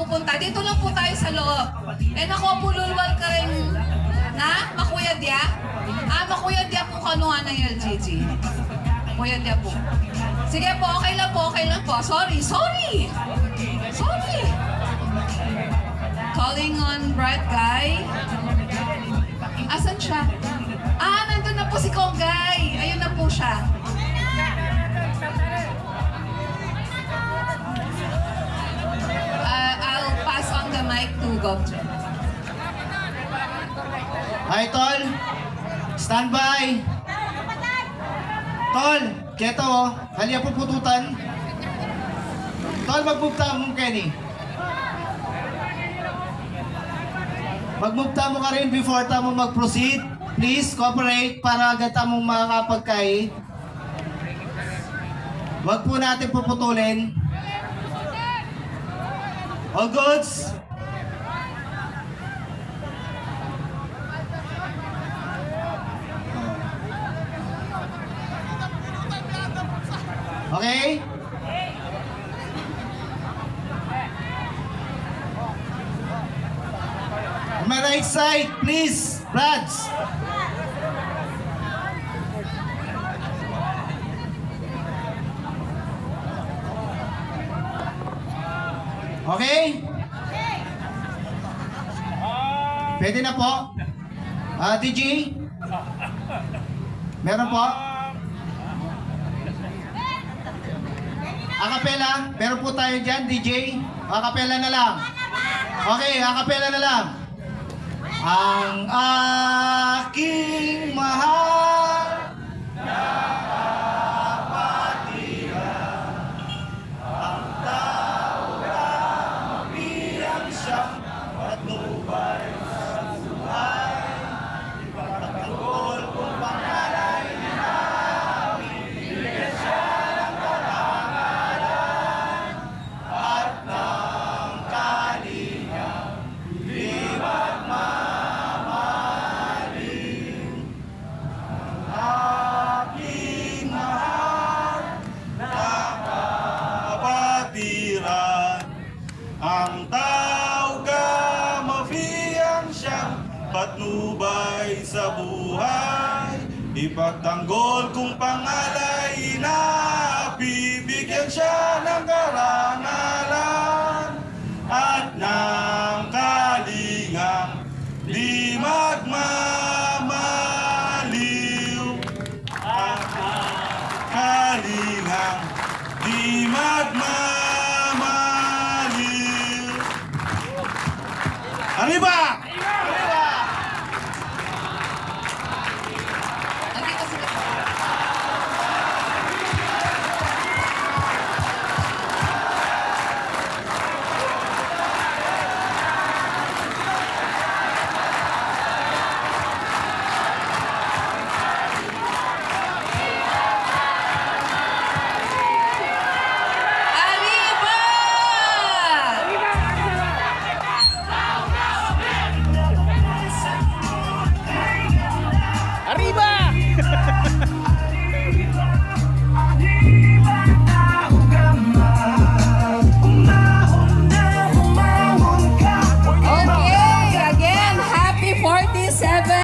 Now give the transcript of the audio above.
pupunta. Dito lang po tayo sa loob. And ako, pululwal ka rin na makuyad ya? Makuyad ya po kanuha na yung LGG. Makuyad ya po. Sige po, okay lang po, okay lang po. Sorry. Calling on Brad Guy. Asan siya? Nandun na po si Konggay. Ayun na po siya. I'll pass on the mic to Gobjo. Hi, Tol. Stand by. Tol, keto oh. Halya po pututan. Tol, magmugta mo, Kenny. Magmugta mo ka rin before mo mag-proceed. Please, cooperate para agad mong makakapagkay. Wag po natin puputulin. All goods? Okay? On my right side, please, Brads. Okay? Pwede na po? DJ? Meron po? Acapella? Meron po tayo dyan, DJ? Acapella na lang. Okay, acapella na lang. Ang aking mahal na kapatiran, ang tao na mabiyang siyang patnubay sa buhay, ipagtanggol kung pangalay na namin, bigyan siya ng karangalan at ng kalingang di magmamaling. Ang aking mahal na kapatiran, ang tao ka mabiyang siyang patnubay sa buhay, ipagtanggol kung pangalay na bibigyan siya ng karangalan at ng kalingang di magmamaliw. At ng kalingang di magmamaliw. Arriba!